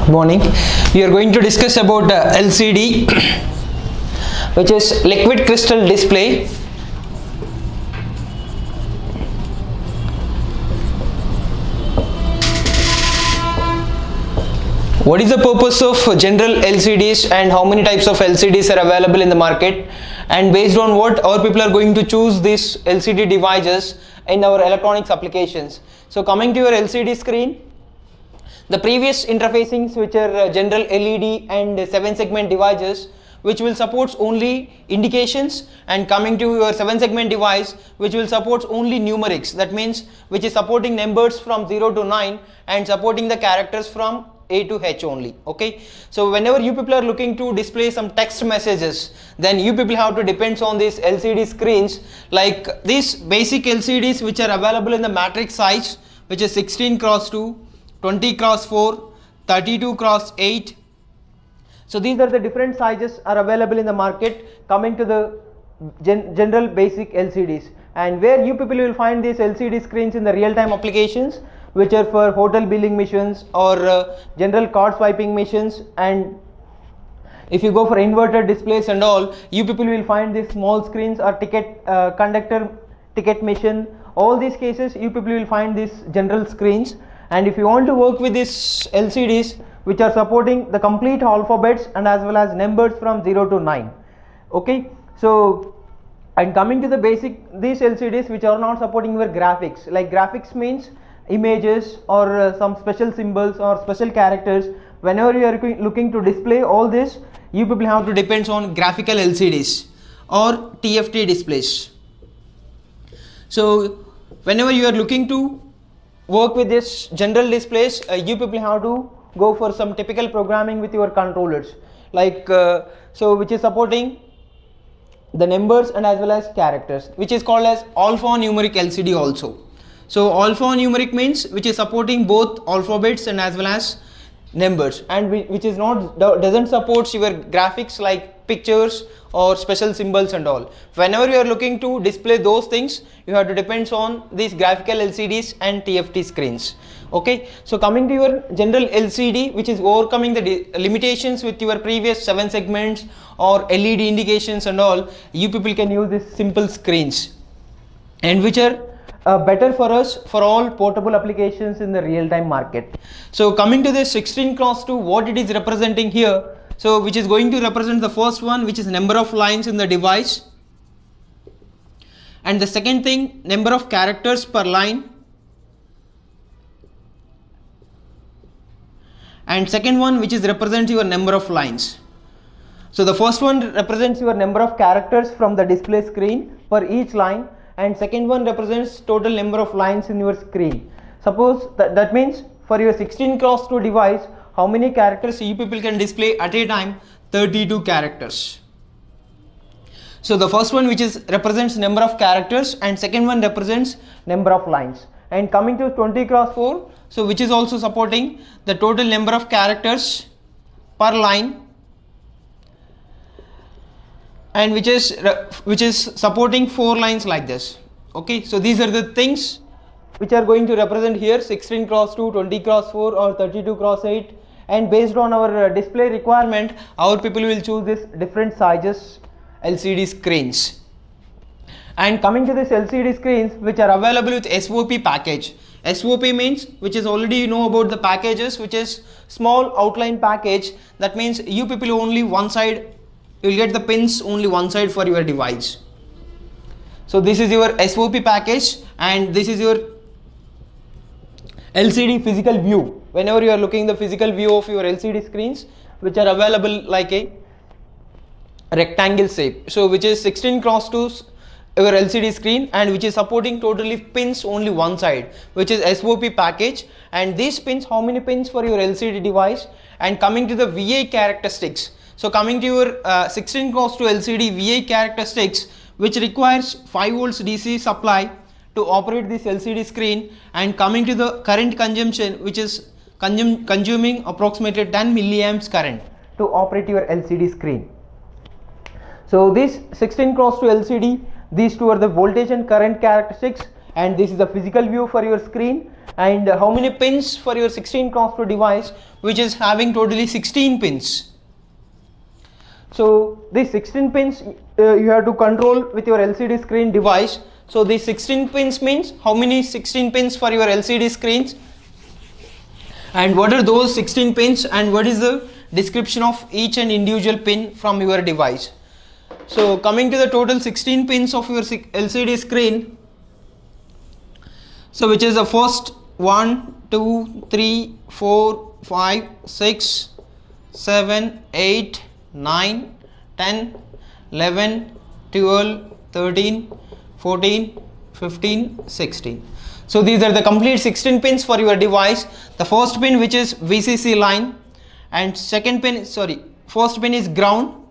Morning. We are going to discuss about LCD, which is liquid crystal display. What is the purpose of general LCDs and how many types of LCDs are available in the market, and based on what our people are going to choose these LCD devices in our electronics applications. So coming to your LCD screen, the previous interfacings, which are general LED and 7-segment devices, which will support only indications, and coming to your 7-segment device, which will support only numerics, that means which is supporting numbers from 0 to 9 and supporting the characters from A to H only. Okay, so whenever you people are looking to display some text messages, then you people have to depend on these LCD screens, like these basic LCDs which are available in the matrix size, which is 16x2, 20x4, 32x8. So these are the different sizes are available in the market coming to the general basic LCDs, and where you people will find these LCD screens in the real-time applications, which are for hotel billing machines or general card swiping machines. And if you go for inverted displays and all, you people will find these small screens or ticket conductor ticket machine. All these cases you people will find these general screens. And if you want to work with these LCDs which are supporting the complete alphabets and as well as numbers from 0 to 9, okay, so and coming to the basic, these LCDs which are not supporting your graphics, like graphics means images or some special symbols or special characters, whenever you are looking to display all this, you people have to depend on graphical LCDs or TFT displays. So whenever you are looking to work with this general displays, you people have to go for some typical programming with your controllers, like so which is supporting the numbers and as well as characters, which is called as alphanumeric LCD also. So alphanumeric means which is supporting both alphabets and as well as numbers, and which is not doesn't support your graphics like pictures or special symbols and all. Whenever you are looking to display those things, you have to depend on these graphical LCDs and TFT screens. Okay, so coming to your general LCD, which is overcoming the limitations with your previous 7 segments or LED indications and all, you people can use these simple screens, and which are better for us for all portable applications in the real-time market. So coming to this 16x2, what it is representing here, so which is going to represent the first one, which is number of lines in the device, and the second thing, number of characters per line, and second one which is represents your number of lines. So the first one represents your number of characters from the display screen per each line, and second one represents total number of lines in your screen. Suppose that means for your 16x2 device, how many characters you people can display at a time? 32 characters. So the first one which is represents number of characters, and second one represents number of lines. And coming to 20x4, so which is also supporting the total number of characters per line, and which is supporting 4 lines like this. Okay, so these are the things which are going to represent here: 16x2, 20x4 or 32x8, and based on our display requirement, our people will choose this different sizes LCD screens. And coming to this LCD screens which are available with SOP package. SOP means, which is already you know about the packages, which is small outline package. That means you people only one side, you will get the pins only one side for your device. So this is your SOP package, and this is your LCD physical view. Whenever you are looking the physical view of your LCD screens, which are available like a rectangle shape, so which is 16x2 your LCD screen, and which is supporting totally pins only one side, which is SOP package. And these pins, how many pins for your LCD device? And coming to the VA characteristics, so coming to your 16x2 LCD VA characteristics, which requires 5 volts DC supply to operate this LCD screen, and coming to the current consumption, which is consuming approximately 10 milliamps current to operate your LCD screen. So this 16x2 LCD, these two are the voltage and current characteristics, and this is the physical view for your screen. And how many pins for your 16x2 device, which is having totally 16 pins. So these 16 pins you have to control with your LCD screen device. So these 16 pins means how many 16 pins for your LCD screens, and what are those 16 pins, and what is the description of each and individual pin from your device. So coming to the total 16 pins of your LCD screen, so which is the first 1, 2, 3, 4, 5, 6, 7, 8, 9, 10, 11, 12, 13, 14, 15, 16. So these are the complete 16 pins for your device. The first pin, which is VCC line, and first pin is ground,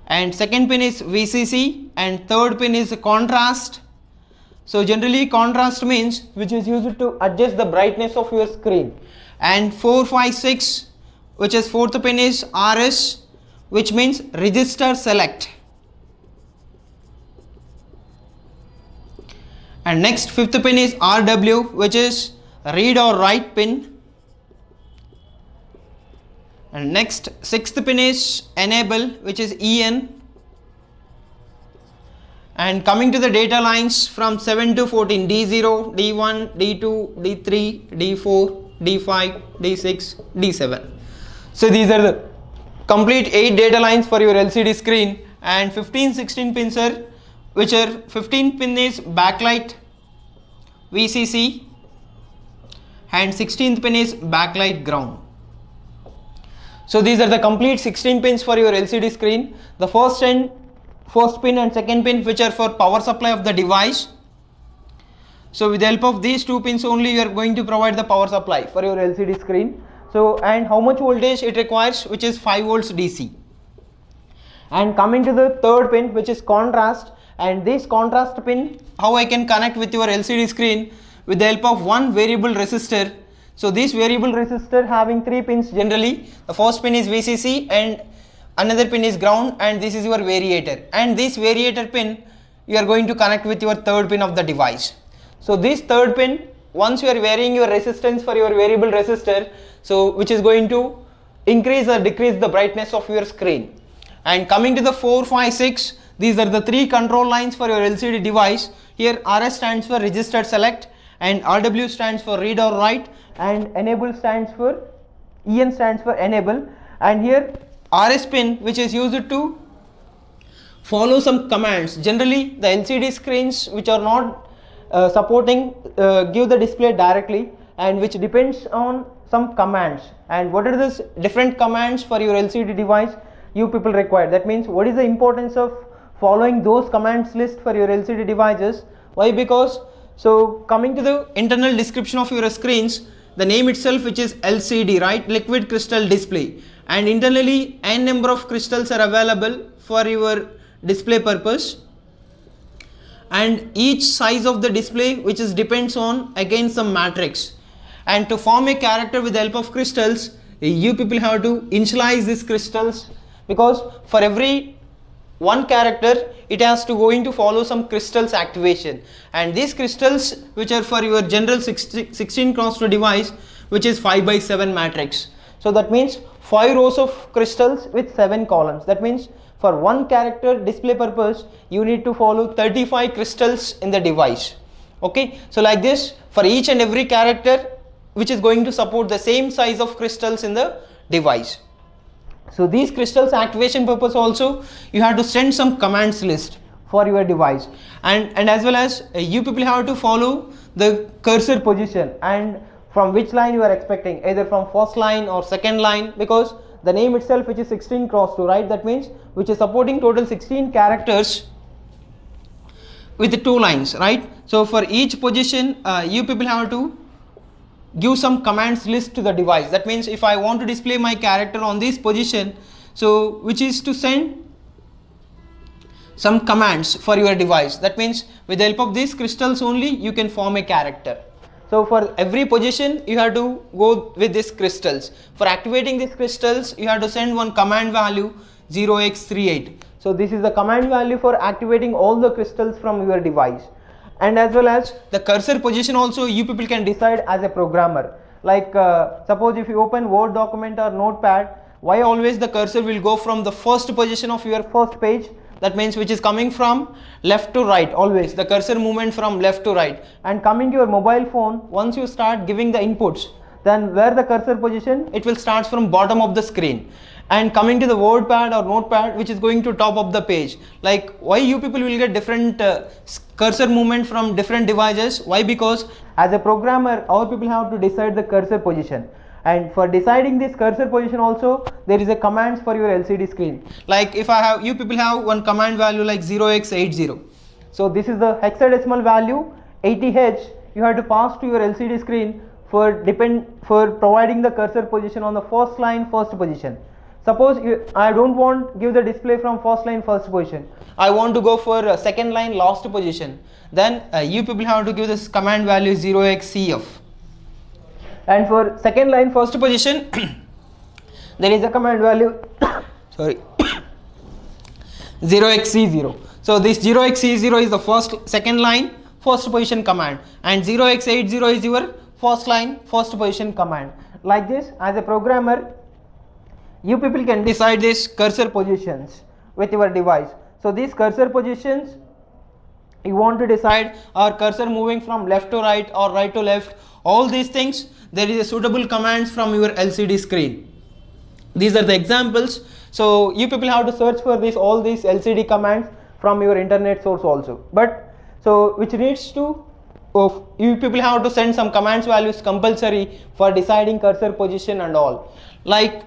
and second pin is VCC, and third pin is contrast. So generally contrast means which is used to adjust the brightness of your screen. And 4, 5, 6, which is fourth pin is RS, which means register select. And next fifth pin is RW, which is read or write pin. And next sixth pin is enable, which is EN. And coming to the data lines from 7 to 14, D0, D1, D2, D3, D4, D5, D6, D7. So these are the complete 8 data lines for your LCD screen, and 15, 16 pins are, which are 15 pin is backlight VCC, and 16th pin is backlight ground. So these are the complete 16 pins for your LCD screen. The first pin and second pin, which are for power supply of the device. So with the help of these two pins only you are going to provide the power supply for your LCD screen. So, and how much voltage it requires, which is 5 volts DC. And coming to the third pin, which is contrast, and this contrast pin, how I can connect with your LCD screen with the help of one variable resistor. So this variable resistor having 3 pins generally. The first pin is VCC, and another pin is ground, and this is your variator, and this variator pin you are going to connect with your third pin of the device. So this third pin, once you are varying your resistance for your variable resistor, so which is going to increase or decrease the brightness of your screen. And coming to the 4, 5, 6, these are the 3 control lines for your LCD device. Here RS stands for registered select, and RW stands for read or write, and enable stands for EN stands for enable. And here RS pin, which is used to follow some commands. Generally the LCD screens which are not supporting give the display directly, and which depends on some commands. And what are the different commands for your LCD device you people require? That means what is the importance of following those commands list for your LCD devices? Why? Because so coming to the internal description of your screens, the name itself, which is LCD, right, liquid crystal display, and internally n number of crystals are available for your display purpose, and each size of the display which is depends on again some matrix. And to form a character with the help of crystals, you people have to initialize these crystals, because for every one character it has to going to follow some crystals activation, and these crystals which are for your general 16x2 device, which is 5x7 matrix. So that means 5 rows of crystals with 7 columns. That means for one character display purpose you need to follow 35 crystals in the device. Okay, so like this for each and every character which is going to support the same size of crystals in the device. So these crystals activation purpose also you have to send some commands list for your device, and as well as you people have to follow the cursor position and from which line you are expecting, either from first line or second line, because the name itself which is 16x2, right, that means which is supporting total 16 characters with the 2 lines, right. So for each position you people have to give some commands list to the device. That means if I want to display my character on this position, so which is to send some commands for your device. That means with the help of these crystals only you can form a character. So for every position you have to go with these crystals. For activating these crystals you have to send one command value 0x38. So this is the command value for activating all the crystals from your device. And as well as the cursor position also you people can decide as a programmer. Like suppose if you open Word document or Notepad, why always the cursor will go from the first position of your first page, that means which is coming from left to right, always the cursor movement from left to right. And coming to your mobile phone, once you start giving the inputs, then where the cursor position, it will start from bottom of the screen. And coming to the word pad or notepad, which is going to top of the page. Like why you people will get different cursor movement from different devices? Why? Because as a programmer, our people have to decide the cursor position, and for deciding this cursor position also there is a commands for your LCD screen. Like if I have, you people have one command value like 0x80, so this is the hexadecimal value 80H you have to pass to your LCD screen for providing the cursor position on the first line first position. Suppose I don't want give the display from first line first position, I want to go for second line last position, then you people have to give this command value 0xCF. And for second line first position there is a command value sorry 0xC0. so this 0xC0 is the second line first position command, and 0x80 is your first line first position command. Like this, as a programmer, you people can decide these cursor positions with your device. So these cursor positions you want to decide, are cursor moving from left to right or right to left, all these things, there is a suitable commands from your LCD screen. These are the examples. So you people have to search for all these LCD commands from your internet source also. But so which needs to you people have to send some commands values compulsory for deciding cursor position and all. Like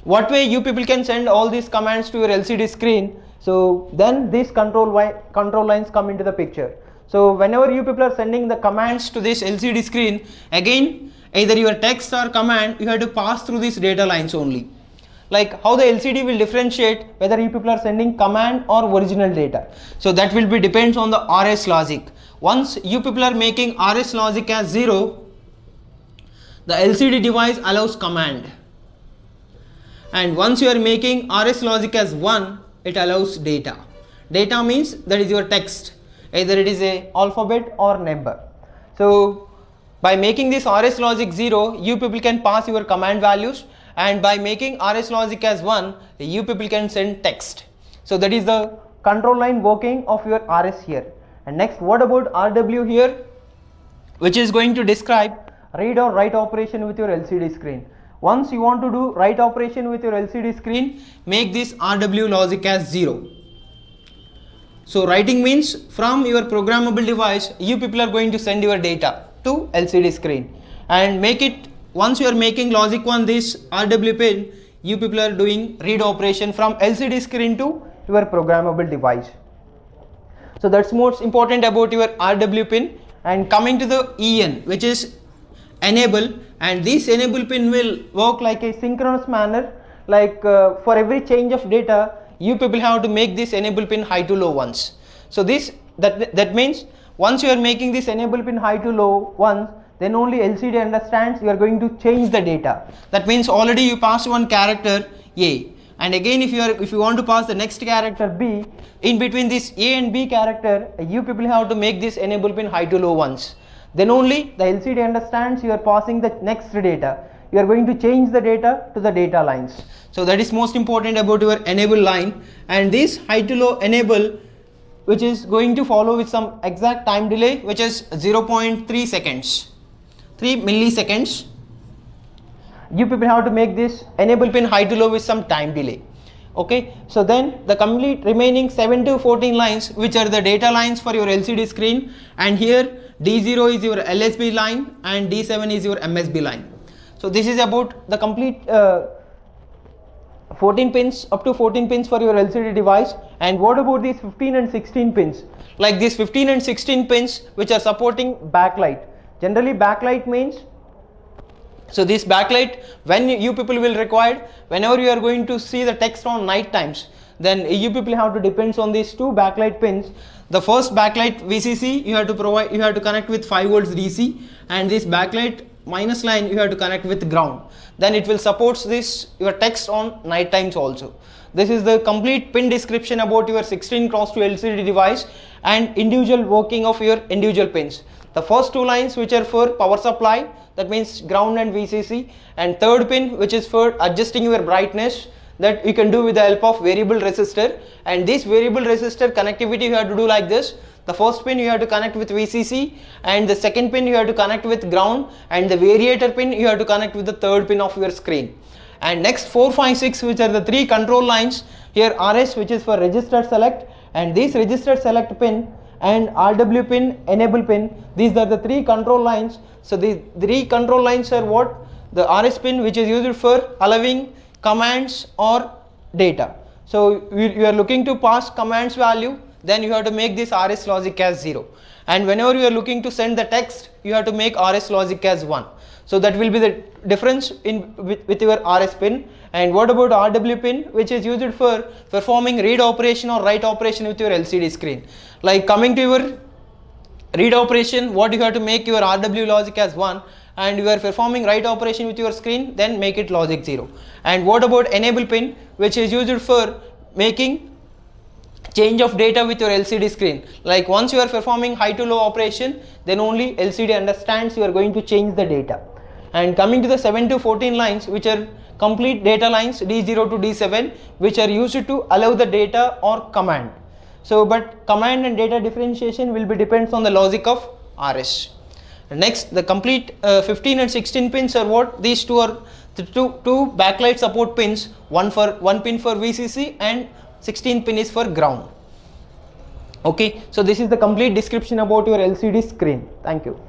what way you people can send all these commands to your LCD screen? So then these control lines come into the picture. So whenever you people are sending the commands to this LCD screen, again either your text or command, you have to pass through these data lines only. Like how the LCD will differentiate whether you people are sending command or original data. So that will be depends on the RS logic. Once you people are making RS logic as 0, the LCD device allows command. And once you are making RS logic as 1, it allows data. Data means that is your text, either it is a alphabet or number. So by making this RS logic 0, you people can pass your command values, and by making RS logic as 1, you people can send text. So that is the control line working of your RS here. And next, what about RW here, which is going to describe read or write operation with your LCD screen. Once you want to do write operation with your LCD screen, make this RW logic as 0. So writing means from your programmable device, you people are going to send your data to LCD screen, and make it, once you are making logic 1 this RW pin, you people are doing read operation from LCD screen to your programmable device. So that's most important about your RW pin. And coming to the EN, which is enable, and this enable pin will work like a synchronous manner. Like for every change of data, you people have to make this enable pin high to low once. So that means once you are making this enable pin high to low once, then only LCD understands you are going to change the data. That means already you passed one character A, and again if you want to pass the next character B, in between this A and B character, you people have to make this enable pin high to low once. Then only the LCD understands you are passing the next data. You are going to change the data to the data lines. So that is most important about your enable line. And this high to low enable, which is going to follow with some exact time delay, which is 0.3 seconds, 3 milliseconds. You people have to make this enable pin high to low with some time delay. Okay, so then the complete remaining 7 to 14 lines, which are the data lines for your LCD screen, and here D0 is your LSB line and D7 is your MSB line. So this is about the complete 14 pins, up to 14 pins for your LCD device. And what about these 15 and 16 pins? Like these 15 and 16 pins which are supporting backlight. Generally backlight means, so this backlight, when you people will require, whenever you are going to see the text on night times, then you people have to depends on these two backlight pins. The first backlight VCC you have to connect with 5 volts DC, and this backlight minus line you have to connect with ground. Then it will support this your text on night times also. This is the complete pin description about your 16x2 LCD device and individual working of your individual pins. The first two lines which are for power supply, that means ground and VCC, and third pin which is for adjusting your brightness, that you can do with the help of variable resistor. And this variable resistor connectivity you have to do like this. The first pin you have to connect with VCC, and the second pin you have to connect with ground, and the variator pin you have to connect with the third pin of your screen. And next 4, 5, 6 which are the three control lines. Here RS which is for register select, and this register select pin and RW pin, enable pin, these are the three control lines. So these three control lines are what? The RS pin which is used for allowing commands or data. So you are looking to pass commands value, then you have to make this RS logic as 0, and whenever you are looking to send the text, you have to make RS logic as 1. So that will be the difference in with your RS pin. And what about RW pin, which is used for performing read operation or write operation with your LCD screen. Like coming to your read operation, what you have to make your RW logic as 1, and you are performing write operation with your screen, then make it logic 0. And what about enable pin, which is used for making change of data with your LCD screen. Like once you are performing high to low operation, then only LCD understands you are going to change the data. And coming to the 7 to 14 lines, which are complete data lines D0 to D7, which are used to allow the data or command. So but command and data differentiation will be depends on the logic of RS. Next, the complete 15 and 16 pins are what? These two are the two backlight support pins, one pin for VCC and 16 pin is for ground. Okay, so this is the complete description about your LCD screen. Thank you.